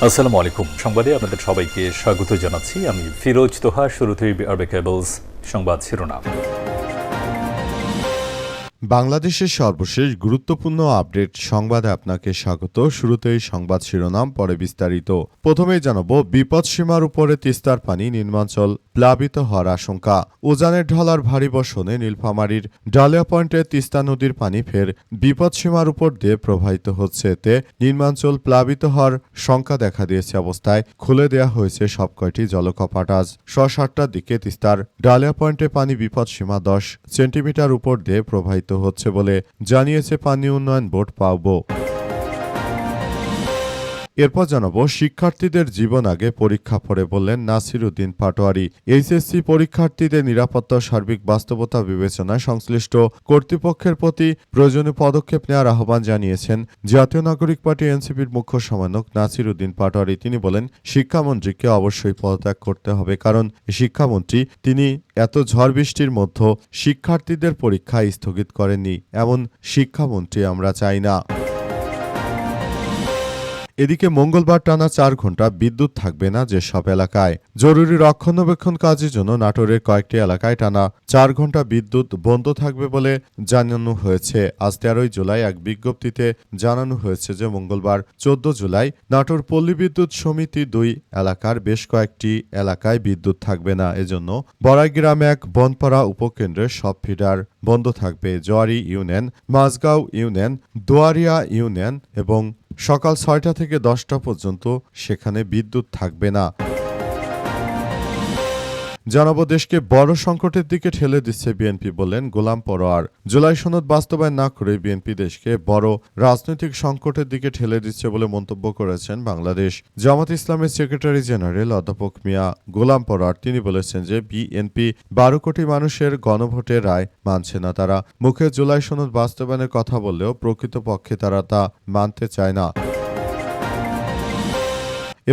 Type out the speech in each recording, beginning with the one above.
আসসালামু আলাইকুম। সংবাদে আপনাদের সবাইকে স্বাগত জানাচ্ছি। আমি ফিরোজ তোহা। শুরুতেই আরবে কেবলস সংবাদ শিরোনাম। বাংলাদেশের সর্বশেষ গুরুত্বপূর্ণ আপডেট সংবাদে আপনাকে স্বাগত। শুরুতেই সংবাদ শিরোনাম, পরে বিস্তারিত। প্রথমেই জানাবো, বিপদসীমার উপরে তিস্তার পানি, নিম্নাঞ্চল প্লাবিত হওয়ার আশঙ্কা। উজানের ঢলার ভারী বর্ষণে নীলফামারীর ডালিয়া পয়েন্টে তিস্তা নদীর পানি ফের বিপদসীমার উপর দিয়ে প্রবাহিত হচ্ছে। এতে নিম্নাঞ্চল প্লাবিত হওয়ার শঙ্কা দেখা দিয়েছে অবস্থায় খুলে দেওয়া হয়েছে সবকয়টি জলকপাট। আজ 7টার দিকে তিস্তার ডালিয়া পয়েন্টে পানি বিপদসীমা 10 সেন্টিমিটার উপর দিয়ে প্রবাহিত হচ্ছে বলে জানিয়েছে পানি উন্নয়ন বোর্ড পাওবো। এরপর জানাবো, শিক্ষার্থীদের জীবন আগে পরীক্ষা পড়ে বললেন নাসির উদ্দিন পাটোয়ারি। এইচএসসি পরীক্ষার্থীদের নিরাপত্তা সার্বিক বাস্তবতা বিবেচনায় সংশ্লিষ্ট কর্তৃপক্ষের প্রতি প্রয়োজনীয় পদক্ষেপ নেওয়ার আহ্বান জানিয়েছেন জাতীয় নাগরিক পার্টি এনসিপির মুখ্য সমন্বয়ক নাসির উদ্দিন পাটোয়ারি। তিনি বলেন, শিক্ষামন্ত্রীকে অবশ্যই পদত্যাগ করতে হবে, কারণ শিক্ষামন্ত্রী তিনি এত ঝড় বৃষ্টির মধ্যে শিক্ষার্থীদের পরীক্ষা স্থগিত করেননি। এমন শিক্ষামন্ত্রী আমরা চাই না। এদিকে মঙ্গলবার টানা 4 ঘণ্টা বিদ্যুৎ থাকবে না যেসব এলাকায়। জরুরি রক্ষণাবেক্ষণ কাজের জন্য নাটোরের কয়েকটি এলাকায় টানা 4 ঘণ্টা বিদ্যুৎ বন্ধ থাকবে বলে জানানো হয়েছে। আজ 13 জুলাই এক বিজ্ঞপ্তিতে জানানো হয়েছে যে মঙ্গলবার 14 জুলাই নাটোর পল্লী বিদ্যুৎ সমিতি 2 এলাকার বেশ কয়েকটি এলাকায় বিদ্যুৎ থাকবে না। এজন্য বড়াইগ্রাম 1 বনপাড়া উপকেন্দ্রের সব ফিডার বন্ধ থাকবে। Joari union, Majhgaon union, Doaria union এবং সকাল 6টা থেকে 10টা পর্যন্ত সেখানে বিদ্যুৎ থাকবে না। জানাবো, দেশকে বড় সংকটের দিকে ঠেলে দিচ্ছে বিএনপি বললেন গোলাম পরোয়ার। জুলাই সনদ বাস্তবায়ন না করে বিএনপি দেশকে বড় রাজনৈতিক সংকটের দিকে ঠেলে দিচ্ছে বলে মন্তব্য করেছেন বাংলাদেশ জামাত ইসলামের সেক্রেটারি জেনারেল অধ্যাপক মিয়া গোলাম পরোয়ার। তিনি বলেছেন যে বিএনপি 12 কোটি মানুষের গণভোটের রায় মানছে না। তারা মুখে জুলাই সনদ বাস্তবায়নের কথা বললেও প্রকৃতপক্ষে তারা তা মানতে চায় না।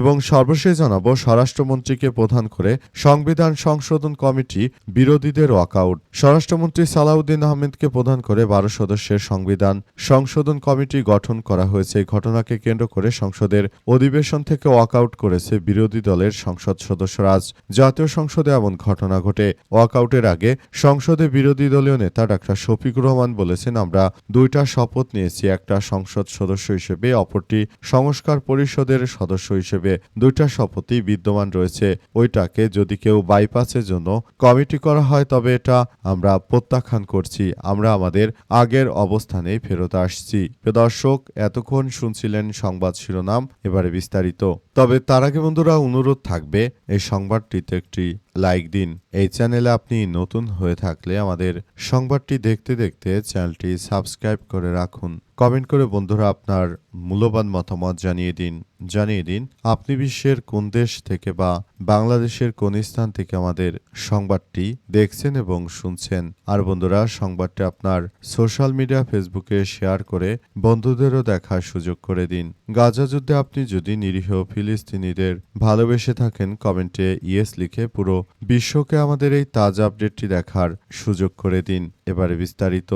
এবং সর্বশেষ জানাবো, স্বরাষ্ট্রমন্ত্রীকে প্রধান করে সংবিধান সংশোধন কমিটি বিরোধীদের ওয়াকআউট। স্বরাষ্ট্রমন্ত্রী সালাউদ্দিন আহমেদকে প্রধান করে 12 সদস্যের সংবিধান সংশোধন কমিটি গঠন করা হয়েছে। এই ঘটনাকে কেন্দ্র করে সংসদের অধিবেশন থেকে ওয়াকআউট করেছে বিরোধী দলের সংসদ সদস্যরা। আজ জাতীয় সংসদে এমন ঘটনা ঘটে। ওয়াকআউটের আগে সংসদে বিরোধী দলীয় নেতা ডাক্তার শফিকুর রহমান বলেছেন, আমরা 2টা শপথ নিয়েছি, একটা সংসদ সদস্য হিসেবে, অপরটি সংস্কার পরিষদের সদস্য হিসেবে। 2টা শপথই বিদ্যমান রয়েছে। ওইটাকে যদি কেউ বাইপাসের জন্য কমিটি করা হয় তবে এটা আমরা প্রত্যাখ্যান করছি। আমরা আমাদের আগের অবস্থানেই ফেরত আসছি। দর্শক, এতক্ষণ শুনছিলেন সংবাদ শিরোনাম, এবারে বিস্তারিত। তবে তার আগে বন্ধুরা, অনুরোধ থাকবে এই সংবাদটিতে একটি লাইক দিন। এই চ্যানেলে আপনি নতুন হয়ে থাকলে আমাদের সংবাদটি দেখতে দেখতে চ্যানেলটি সাবস্ক্রাইব করে রাখুন। কমেন্ট করে বন্ধুরা আপনার মূল্যবান মতামত জানিয়ে দিন আপনি বিশ্বের কোন দেশ থেকে বা বাংলাদেশের কোন স্থান থেকে আমাদের সংবাদটি দেখছেন এবং শুনছেন। আর বন্ধুরা, সংবাদটি আপনার সোশ্যাল মিডিয়া ফেসবুকে শেয়ার করে বন্ধুদেরও দেখার সুযোগ করে দিন। গাজা যুদ্ধে আপনি যদি নিরীহ ফিলিস্তিনিদের ভালোবেসে থাকেন, কমেন্টে ইয়েস লিখে পুরো বিশ্বকে আমাদের এই তাজা আপডেটটি দেখার সুযোগ করে দিন। এবারে বিস্তারিত।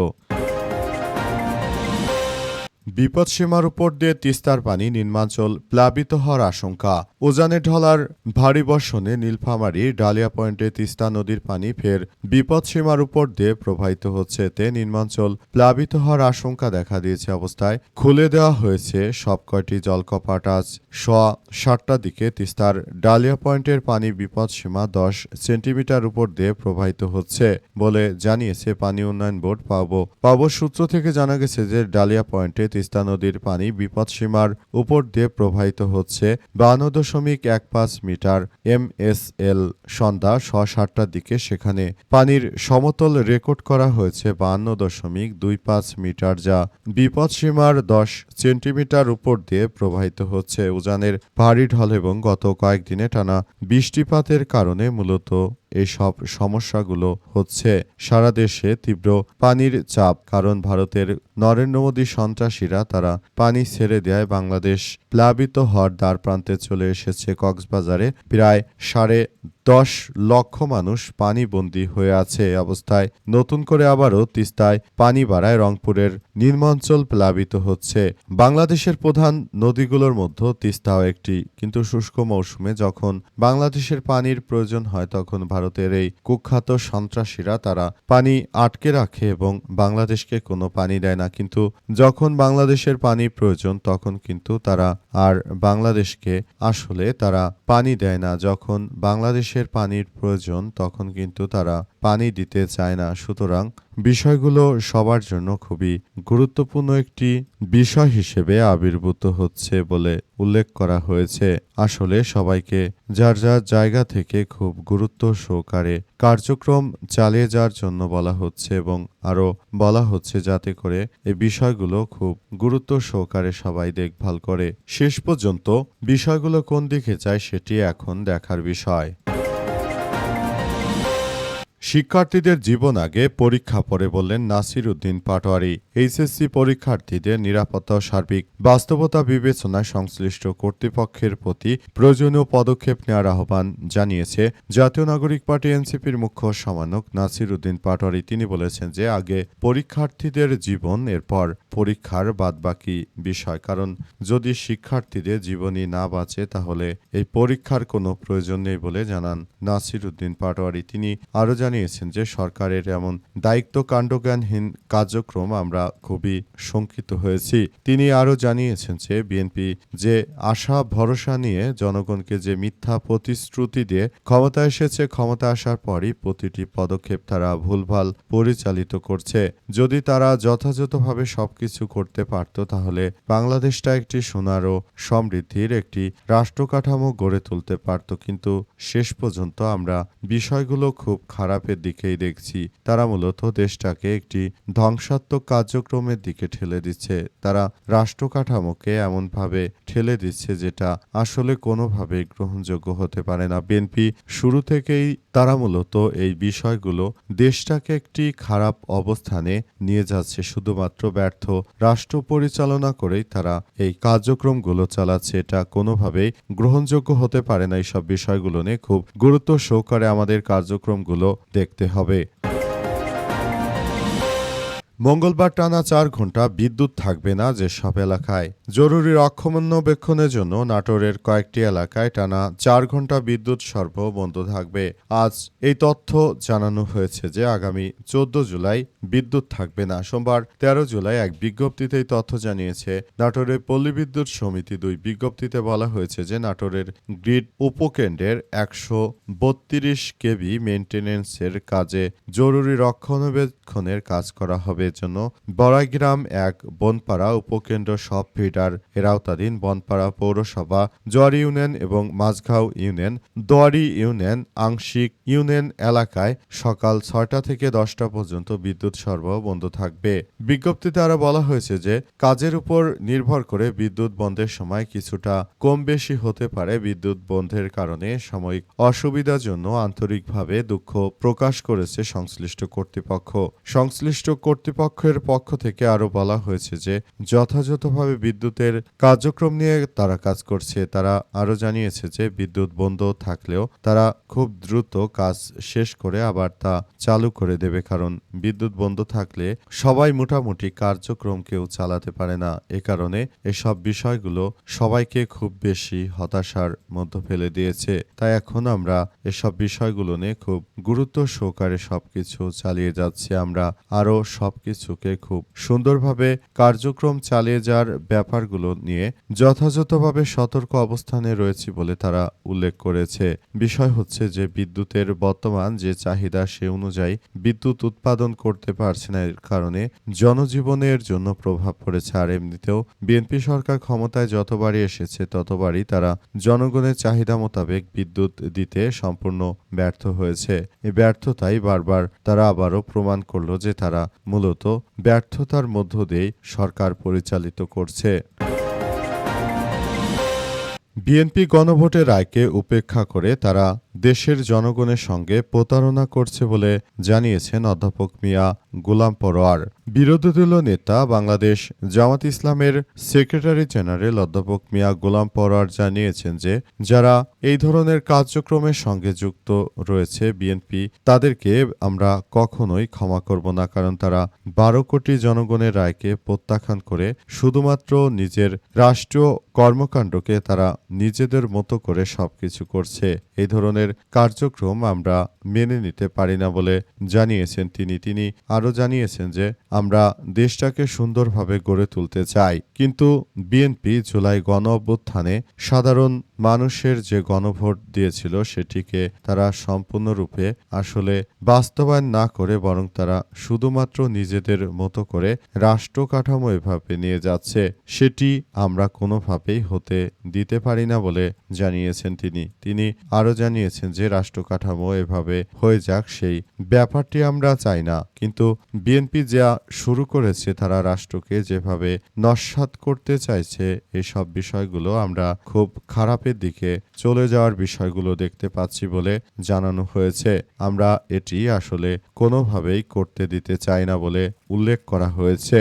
বিপদসীমার উপর দিয়ে তিস্তার পানি, নিম্নাঞ্চল প্লাবিত হওয়ার আশঙ্কা। উজানে ঢলার ভারী বর্ষণে নীলফামারী ডালিয়া পয়েন্টে তিস্তা নদীর পানি ফের বিপদসীমার উপর দিয়ে প্রবাহিত হচ্ছে। এতে নিম্নাঞ্চল প্লাবিত হওয়ার আশঙ্কা দেখা দিয়েছে অবস্থায় খুলে দেওয়া হয়েছে সবকয়টি জলকপাট। আজ 7টার দিকে তিস্তার ডালিয়া পয়েন্টের পানি বিপদসীমা 10 সেন্টিমিটার উপর দিয়ে প্রবাহিত হচ্ছে বলে জানিয়েছে পানি উন্নয়ন বোর্ড পাওবো সূত্র থেকে জানা গেছে যে ডালিয়া পয়েন্টে তিস্তা নদীর পানি বিপদসীমার উপর দিয়ে প্রবাহিত হচ্ছে 52.15 মিটার MSL। সন্ধ্যা 7টার দিকে সেখানে পানির সমতল রেকর্ড করা হয়েছে 52.25 মিটার, যা বিপদসীমার 10 সেন্টিমিটার উপর দিয়ে প্রবাহিত হচ্ছে। উজানের ভারী ঢল এবং গত কয়েকদিনে টানা বৃষ্টিপাতের কারণে মূলত এইসব সমস্যাগুলো হচ্ছে সারা দেশে তীব্র পানির চাপ, কারণ ভারতের নরেন্দ্র মোদী সন্ত্রাসীরা তারা পানি ছেড়ে দেয় বাংলাদেশ প্লাবিত হওয়ার দ্বারপ্রান্তে চলে এসেছে। কক্সবাজারে প্রায় 10.5 লক্ষ মানুষ পানিবন্দী হয়ে আছে। এ অবস্থায় নতুন করে আবারও তিস্তায় পানি বাড়ায় রংপুরের নিম্নাঞ্চল প্লাবিত হচ্ছে। বাংলাদেশের প্রধান নদীগুলোর মধ্যে তিস্তাও একটি, কিন্তু শুষ্ক মৌসুমে যখন বাংলাদেশের পানির প্রয়োজন হয় তখন ভারতের এই কুখ্যাত সন্ত্রাসীরা তারা পানি আটকে রাখে এবং বাংলাদেশকে কোনো পানি দেয় না। কিন্তু যখন বাংলাদেশের পানি প্রয়োজন তখন কিন্তু তারা আর বাংলাদেশকে আসলে তারা পানি দেয় না। যখন বাংলাদেশের পানির প্রয়োজন তখন কিন্তু তারা পানি দিতে চায় না। সুতরাং বিষয়গুলো সবার জন্য খুবই গুরুত্বপূর্ণ একটি বিষয় হিসেবে আবির্ভূত হচ্ছে বলে উল্লেখ করা হয়েছে। আসলে সবাইকে যার যার জায়গা থেকে খুব গুরুত্ব সহকারে কার্যক্রম চালিয়ে যাওয়ার জন্য বলা হচ্ছে এবং আরও বলা হচ্ছে যাতে করে এই বিষয়গুলো খুব গুরুত্ব সহকারে সবাই দেখভাল করে। শেষ পর্যন্ত বিষয়গুলো কোন দিকে যায় সেটি এখন দেখার বিষয়। শিক্ষার্থীদের জীবন আগে, পরীক্ষা পরে বললেন নাসির উদ্দিন পাটোয়ারি। এইচএসসি পরীক্ষার্থীদের নিরাপত্তা ও সার্বিক বাস্তবতা বিবেচনায় সংশ্লিষ্ট কর্তৃপক্ষের প্রতি প্রয়োজনীয় পদক্ষেপ নেওয়ার আহ্বান জানিয়েছে জাতীয় নাগরিক পার্টি এনসিপির মুখ্য সমন্বয়ক নাসির উদ্দিন পাটোয়ারি। তিনি বলেছেন যে আগে পরীক্ষার্থীদের জীবন, এরপর পরীক্ষার বাদবাকি বিষয়, কারণ যদি শিক্ষার্থীদের জীবনই না বাঁচে তাহলে এই পরীক্ষার কোনো প্রয়োজন নেই বলে জানান নাসির উদ্দিন পাটোয়ারি। তিনি আরও জানিয়েছেন যে সরকারের এমন দায়িত্ব কাণ্ডজ্ঞানহীন কার্যক্রম আমরা খুবই শঙ্কিত হয়েছি। তিনি আরও জানিয়েছেন যে বিএনপি যে আশা ভরসা নিয়ে জনগণকে যে মিথ্যা প্রতিশ্রুতি দিয়ে ক্ষমতা এসেছে, ক্ষমতা আসার পরই প্রতিটি পদক্ষেপ তারা ভুলভাল পরিচালিত করছে। যদি তারা যথাযথভাবে সবকিছু করতে পারত তাহলে বাংলাদেশটা একটি সোনার ও সমৃদ্ধির একটি রাষ্ট্র কাঠামো গড়ে তুলতে পারত। কিন্তু শেষ পর্যন্ত আমরা বিষয়গুলো খুব খারাপের দিকেই দেখছি। তারা মূলত দেশটাকে একটি ধ্বংসাত্মক কার্যক্রমের দিকে ঠেলে দিচ্ছে। তারা রাষ্ট্র কাঠামোকে এমনভাবে ঠেলে দিচ্ছে যেটা আসলে কোনোভাবেই গ্রহণযোগ্য হতে পারে না। বিএনপি শুরু থেকেই তারা মূলত এই বিষয়গুলো দেশটাকে একটি খারাপ অবস্থানে নিয়ে যাচ্ছে। শুধুমাত্র ব্যর্থ রাষ্ট্র পরিচালনা করেই তারা এই কার্যক্রমগুলো চালাচ্ছে। এটা কোনোভাবেই গ্রহণযোগ্য হতে পারে না। এইসব বিষয়গুলো নিয়ে খুব গুরুত্ব সহকারে আমাদের কার্যক্রমগুলো দেখতে হবে। মঙ্গলবার টানা 4 ঘণ্টা বিদ্যুৎ থাকবে না যেসব এলাকায়। জরুরি রক্ষণাবেক্ষণের জন্য নাটোরের কয়েকটি এলাকায় টানা 4 ঘণ্টা বিদ্যুৎ সরবরাহ বন্ধ থাকবে। আজ এই তথ্য জানানো হয়েছে যে আগামী 14 জুলাই বিদ্যুৎ থাকবে না। সোমবার 13 জুলাই এক বিজ্ঞপ্তিতে এই তথ্য জানিয়েছে নাটোরের পল্লী বিদ্যুৎ সমিতি 2। বিজ্ঞপ্তিতে বলা হয়েছে যে নাটোরের গ্রিড উপকেন্দ্রের 132 কেভি মেইনটেনেন্সের কাজে জরুরি রক্ষণাবেক্ষণের কাজ করা হবে। এর জন্য বড়াইগ্রাম 1 বনপাড়া উপকেন্দ্র সব ফিডার এর আওতাধীন বনপাড়া পৌরসভা, জোয়ারি ইউনিয়ন এবং মাঝগাঁও ইউনিয়ন, দোয়ারি ইউনিয়ন, আংশিক ইউনিয়ন এলাকায় সকাল 6টা থেকে 10টা পর্যন্ত বিদ্যুৎ সরবরাহ বন্ধ থাকবে। বিজ্ঞপ্তিতে আরো বলা হয়েছে যে কাজের উপর নির্ভর করে বিদ্যুৎ বন্ধের সময় কিছুটা কম বেশি হতে পারে। বিদ্যুৎ বন্ধের কারণে সাময়িক অসুবিধার জন্য আন্তরিকভাবে দুঃখ প্রকাশ করেছে সংশ্লিষ্ট কর্তৃপক্ষ। সংশ্লিষ্ট কর্তৃপক্ষের পক্ষ থেকে আরো বলা হয়েছে যে যথাযথভাবে বিদ্যুতের কার্যক্রম নিয়ে তারা কাজ করছে। তারা আরো জানিয়েছে যে বিদ্যুৎ বন্ধ থাকলেও তারা খুব দ্রুত কাজ শেষ করে আবার তা চালু করে দেবে, কারণ বিদ্যুৎ বন্ধ থাকলে সবাই মোটামুটি কার্যক্রম কেউ চালাতে পারে না। এ কারণে এসব বিষয়গুলো সবাইকে খুব বেশি হতাশার মধ্যে ফেলে দিয়েছে। তাই এখন আমরা এসব বিষয়গুলো নিয়ে খুব গুরুত্ব সহকারে সবকিছু চালিয়ে যাচ্ছি। আমরা আরো সবকিছুকে খুব সুন্দরভাবে কার্যক্রম চালিয়ে যাওয়ার ব্যাপারগুলো নিয়ে যথাযথভাবে সতর্ক অবস্থানে রয়েছি বলে তারা উল্লেখ করেছে। বিষয় হচ্ছে যে বিদ্যুতের বর্তমান যে চাহিদা সে অনুযায়ী বিদ্যুৎ উৎপাদন করতে পারছে না। এর কারণে জনজীবনের জন্য প্রভাব পড়েছে। আর এমনিতেও বিএনপি সরকার ক্ষমতায় যতবারই এসেছে ততবারই তারা জনগণের চাহিদা মোতাবেক বিদ্যুৎ দিতে সম্পূর্ণ ব্যর্থ হয়েছে। এই ব্যর্থতাই বারবার তারা আবারও প্রমাণ করলো যে তারা মূলত ব্যর্থতার মধ্য দিয়েই সরকার পরিচালিত করছে। বিএনপি গণভোটের রায়কে উপেক্ষা করে তারা দেশের জনগণের সঙ্গে প্রতারণা করছে বলে জানিয়েছেন অধ্যাপক মিয়া গোলাম পরোয়ার। বিরোধী দল নেতা বাংলাদেশ জামাত ইসলামের সেক্রেটারি জেনারেল অধ্যাপক মিয়া গোলাম পরোয়ার জানিয়েছেন যে যারা এই ধরনের কার্যক্রমের সঙ্গে যুক্ত রয়েছে বিএনপি তাদেরকে আমরা কখনোই ক্ষমা করব না, কারণ তারা 12 কোটি জনগণের রায়কে প্রত্যাখ্যান করে শুধুমাত্র নিজের রাষ্ট্রীয় কর্মকাণ্ডকে তারা নিজেদের মতো করে সবকিছু করছে। এই ধরনের কার্যক্রম আমরা মেনে নিতে পারি না বলে জানিয়েছেন তিনি আরও জানিয়েছেন যে আমরা দেশটাকে সুন্দরভাবে গড়ে তুলতে চাই, কিন্তু বিএনপি জুলাই গণ অভ্যুত্থানে সাধারণ মানুষের যে গণভোট দিয়েছিল সেটিকে তারা সম্পূর্ণরূপে আসলে বাস্তবায়ন না করে বরং তারা শুধুমাত্র নিজেদের মতো করে রাষ্ট্র কাঠামো এভাবে নিয়ে যাচ্ছে, সেটি আমরা কোনোভাবেই হতে দিতে পারি না বলে জানিয়েছেন তিনি আরও জানিয়েছেন যে রাষ্ট্র কাঠামো এভাবে হয়ে যাক সেই ব্যাপারটি আমরা চাই না, কিন্তু বিএনপি যা শুরু করেছে তারা রাষ্ট্রকে যেভাবে নস্যাৎ করতে চাইছে এসব বিষয়গুলো আমরা খুব খারাপের দিকে চলে যাওয়ার বিষয়গুলো দেখতে পাচ্ছি বলে জানানো হয়েছে। আমরা এটি আসলে কোনোভাবেই করতে দিতে চাই না বলে উল্লেখ করা হয়েছে।